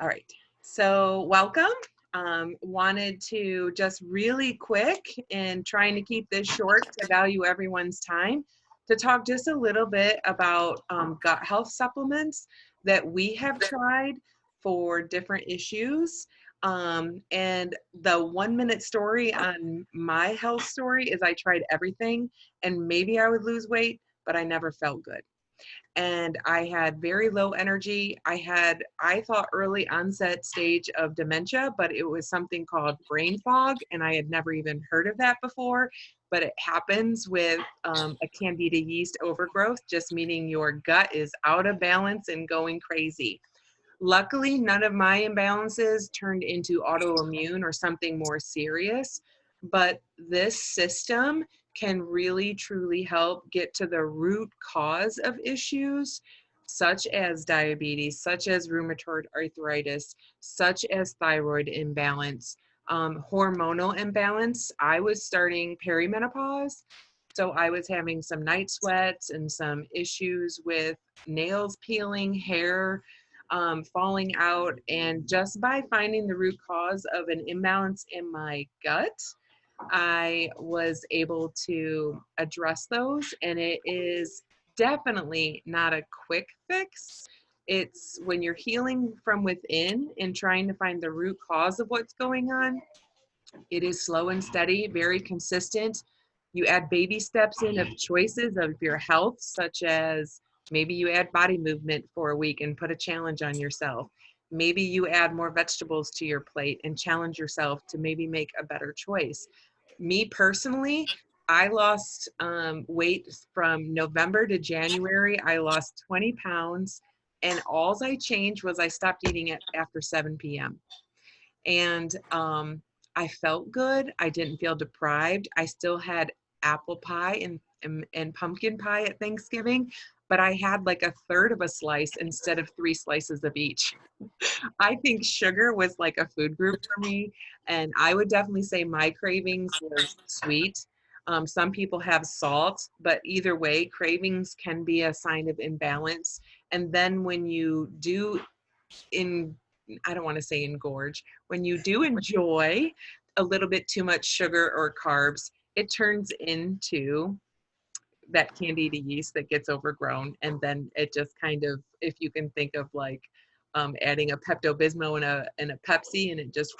All right. So welcome. Wanted to just really quick and trying to keep this short to value everyone's time to talk just a little bit about gut health supplements that we have tried for different issues. And the 1 minute story on my health story is I tried everything and maybe I would lose weight, but I never felt good and I had very low energy. I thought early onset stage of dementia, but it was something called brain fog, and I had never even heard of that before. But it happens with a candida yeast overgrowth, just meaning your gut is out of balance and going crazy. Luckily, none of my imbalances turned into autoimmune or something more serious, but this system can really truly help get to the root cause of issues such as diabetes, such as rheumatoid arthritis, such as thyroid imbalance, hormonal imbalance. I was starting perimenopause, so I was having some night sweats and some issues with nails peeling, hair falling out. And just by finding the root cause of an imbalance in my gut, I was able to address those. And it is definitely not a quick fix. It's when you're healing from within and trying to find the root cause of what's going on. It is slow and steady, very consistent. You add baby steps in of choices of your health, such as maybe you add body movement for a week and put a challenge on yourself. Maybe you add more vegetables to your plate and challenge yourself to maybe make a better choice. Me personally, I lost weight from November to January. I lost 20 pounds, and all I changed was I stopped eating it after 7 p.m. And I felt good. I didn't feel deprived. I still had apple pie and pumpkin pie at Thanksgiving, but I had like a third of a slice instead of 3 slices of each. I think sugar was like a food group for me, and I would definitely say my cravings was sweet. Some people have salt, but either way, cravings can be a sign of imbalance. And then when you do in I don't want to say engorge, when you do enjoy a little bit too much sugar or carbs, it turns into that candida yeast that gets overgrown. And then it just kind of, if you can think of like adding a Pepto-Bismol and a Pepsi, and it just,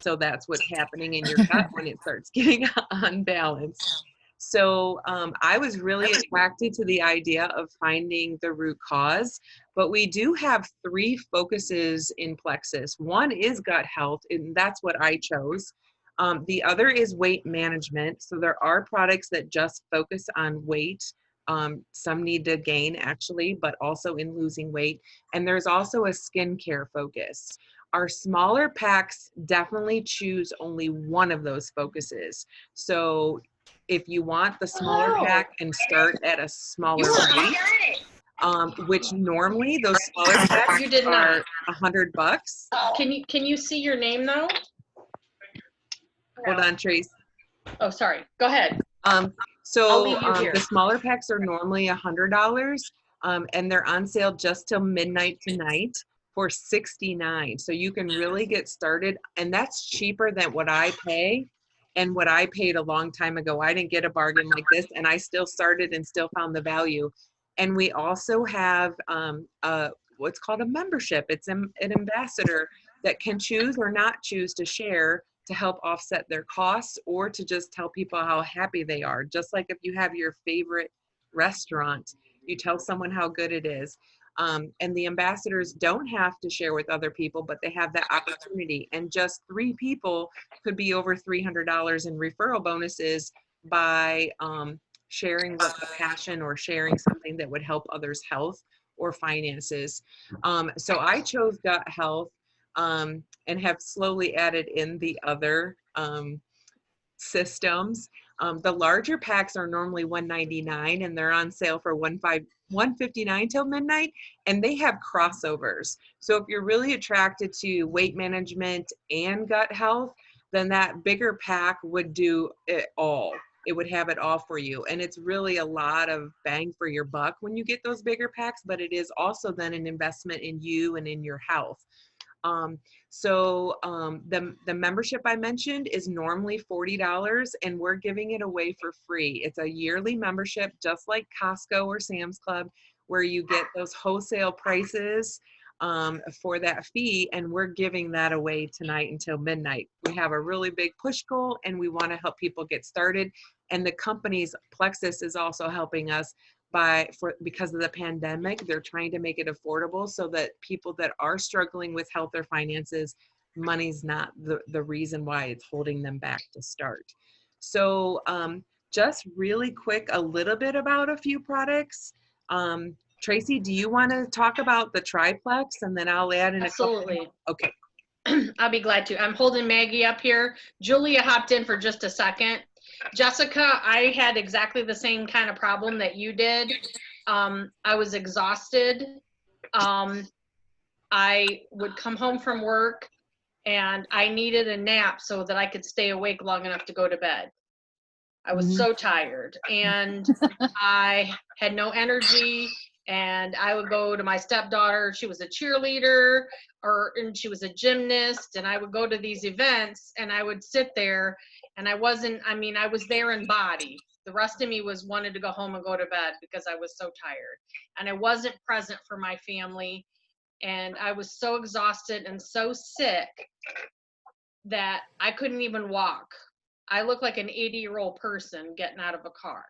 so that's what's happening in your gut when it starts getting unbalanced. So I was really attracted to the idea of finding the root cause, but we do have 3 focuses in Plexus. One is gut health, and that's what I chose. The other is weight management. So there are products that just focus on weight. Some need to gain actually, but also in losing weight. And there's also a skincare focus. Our smaller packs definitely choose only one of those focuses. So if you want the smaller pack and start at a smaller weight, which normally those smaller packs are $100. Can you see your name though? Hold on, Trace. Oh, sorry. Go ahead. The smaller packs are normally $100, and they're on sale just till midnight tonight for $69. So you can really get started, and that's cheaper than what I pay and what I paid a long time ago. I didn't get a bargain like this, and I still started and still found the value. And we also have what's called a membership. It's an ambassador that can choose or not choose to share to help offset their costs or to just tell people how happy they are. Just like if you have your favorite restaurant, you tell someone how good it is. And the ambassadors don't have to share with other people, but they have that opportunity. And just 3 people could be over $300 in referral bonuses by sharing with a passion or sharing something that would help others' health or finances. So I chose gut health and have slowly added in the other systems. The larger packs are normally $199 and they're on sale for $159 till midnight, and they have crossovers. So if you're really attracted to weight management and gut health, then that bigger pack would do it all. it would have it all for you. And it's really a lot of bang for your buck when you get those bigger packs, but it is also then an investment in you and in your health. The membership I mentioned is normally $40, and we're giving it away for free. It's a yearly membership, just like Costco or Sam's Club, where you get those wholesale prices for that fee, and we're giving that away tonight until midnight. We have a really big push goal, and we want to help people get started. And the company's Plexus is also helping us because of the pandemic. They're trying to make it affordable so that people that are struggling with health or finances, money's not the reason why it's holding them back to start. So just really quick, a little bit about a few products. Tracy, do you want to talk about the triplex, and then I'll add in Absolutely. a couple? Okay. I'll be glad to. I'm holding Maggie up here. Julia hopped in for just a second. Jessica, I had exactly the same kind of problem that you did. I was exhausted. I would come home from work and I needed a nap so that I could stay awake long enough to go to bed. I was so tired and I had no energy, and I would go to my stepdaughter. She was a cheerleader and she was a gymnast, and I would go to these events and I would sit there and I was there in body. The rest of me wanted to go home and go to bed because I was so tired, and I wasn't present for my family, and I was so exhausted and so sick that I couldn't even walk. I looked like an 80-year-old person getting out of a car.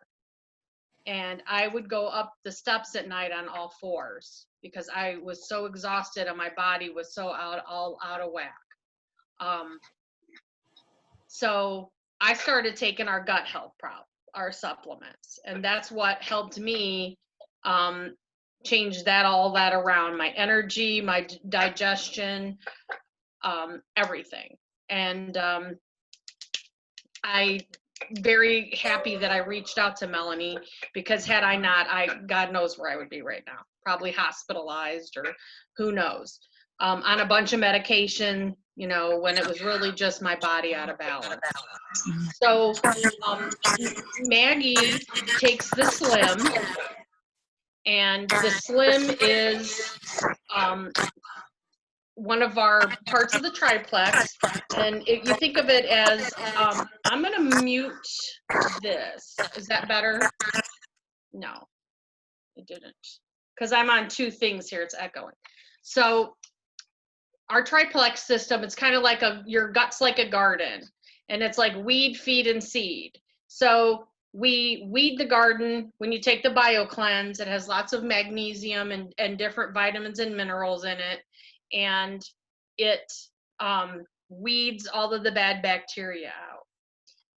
And I would go up the steps at night on all fours because I was so exhausted and my body was so all out of whack. So I started taking our gut health our supplements, and that's what helped me change all that around: my energy, my digestion, everything. And I very happy that I reached out to Melanie, because had I not, God knows where I would be right now, probably hospitalized or who knows, on a bunch of medication, when it was really just my body out of balance. So Maggie takes the Slim, and the Slim is one of our parts of the triplex. And if you think of it as, I'm going to mute this. Is that better? No, it didn't. Because I'm on two things here. It's echoing. So our triplex system, it's kind of like your gut's like a garden. And it's like weed, feed, and seed. So we weed the garden. When you take the BioCleanse, it has lots of magnesium and different vitamins and minerals in it. And it weeds all of the bad bacteria out.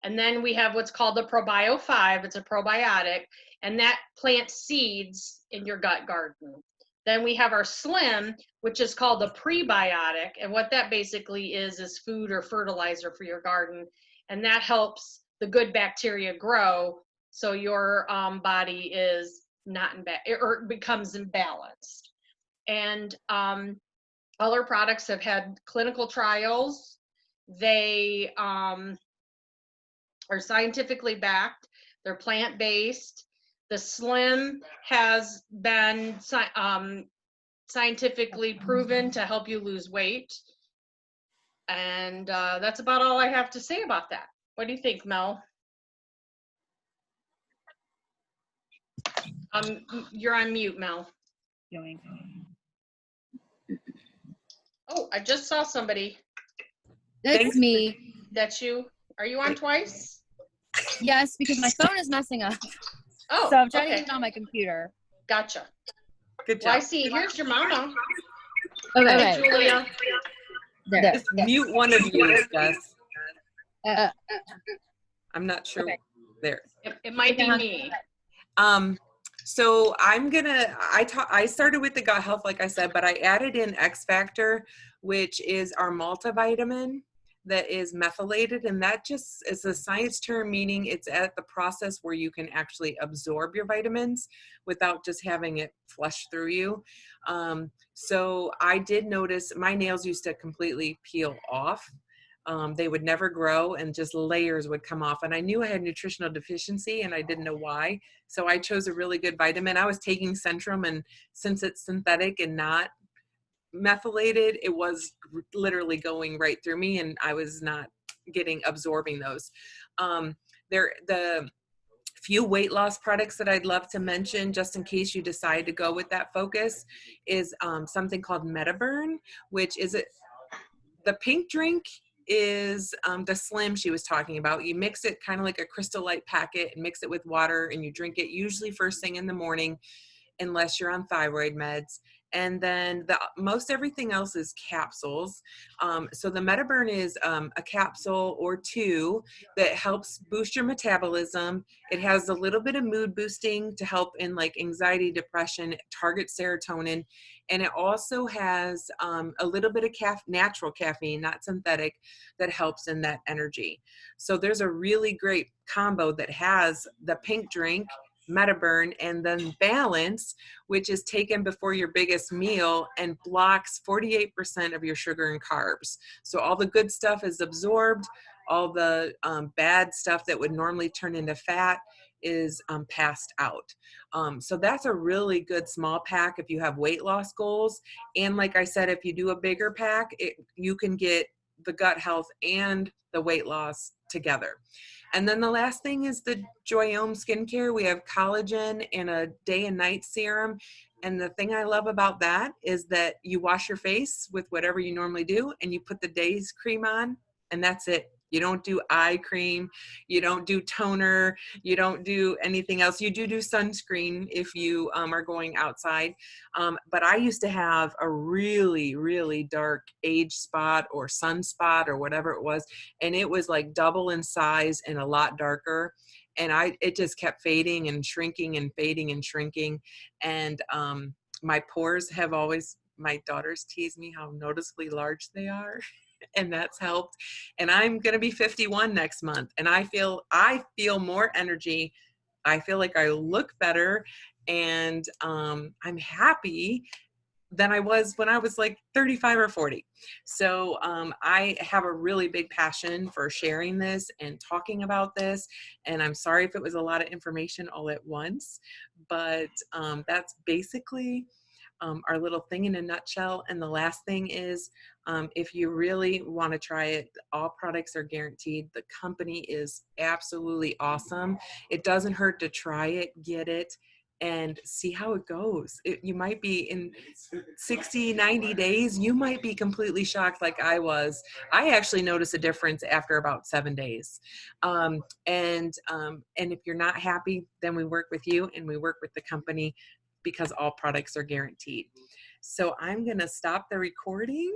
And then we have what's called the Probio 5. It's a probiotic, and that plants seeds in your gut garden. Then we have our Slim, which is called the prebiotic, and what that basically is food or fertilizer for your garden, and that helps the good bacteria grow so your body is not or becomes imbalanced. And all our products have had clinical trials. They are scientifically backed. They're plant-based. The Slim has been scientifically proven to help you lose weight. And that's about all I have to say about that. What do you think, Mel? You're on mute, Mel. Oh, I just saw somebody. That's me. That's you? Are you on twice? Yes, because my phone is messing up. Oh, so I'm trying okay. to get it on my computer. Gotcha. Good job. Well, I see. Here's your mama. Okay. Hey, Julia. There. Just mute one of you, Jess. I'm not sure. Okay. There. It might be me. So I started with the gut health, like I said, but I added in X Factor, which is our multivitamin that is methylated, and that just is a science term, meaning it's at the process where you can actually absorb your vitamins without just having it flush through you. So I did notice my nails used to completely peel off. they would never grow and just layers would come off. And I knew I had nutritional deficiency and I didn't know why. So I chose a really good vitamin. I was taking Centrum, and since it's synthetic and not methylated, it was literally going right through me and I was not absorbing those. The few weight loss products that I'd love to mention, just in case you decide to go with that focus, is something called MetaBurn, which is the pink drink is the Slim she was talking about. You mix it kind of like a Crystal Light packet and mix it with water and you drink it usually first thing in the morning, unless you're on thyroid meds. And then most everything else is capsules. So the MetaBurn is a capsule or two that helps boost your metabolism. It has a little bit of mood boosting to help in like anxiety, depression, target serotonin. And it also has a little bit of natural caffeine, not synthetic, that helps in that energy. So there's a really great combo that has the pink drink, MetaBurn, and then Balance, which is taken before your biggest meal and blocks 48% of your sugar and carbs. So all the good stuff is absorbed. All the bad stuff that would normally turn into fat is passed out. So that's a really good small pack if you have weight loss goals. And like I said, if you do a bigger pack, you can get the gut health and the weight loss together. And then the last thing is the Joyome skincare. We have collagen and a day and night serum. And the thing I love about that is that you wash your face with whatever you normally do and you put the day's cream on and that's it. You don't do eye cream, you don't do toner, you don't do anything else. You do sunscreen if you are going outside. But I used to have a really, really dark age spot or sunspot or whatever it was. And it was like double in size and a lot darker. And it just kept fading and shrinking and fading and shrinking. And my pores have always, my daughters tease me how noticeably large they are. And that's helped. And I'm going to be 51 next month. And I feel more energy. I feel like I look better. And I'm happy than I was when I was like 35 or 40. So I have a really big passion for sharing this and talking about this. And I'm sorry if it was a lot of information all at once, but that's basically our little thing in a nutshell. And the last thing is, if you really want to try it, all products are guaranteed. The company is absolutely awesome. It doesn't hurt to try it, get it, and see how it goes. You might be in 60, 90 days, you might be completely shocked like I was. I actually noticed a difference after about 7 days. And if you're not happy, then we work with you and we work with the company because all products are guaranteed. So I'm going to stop the recording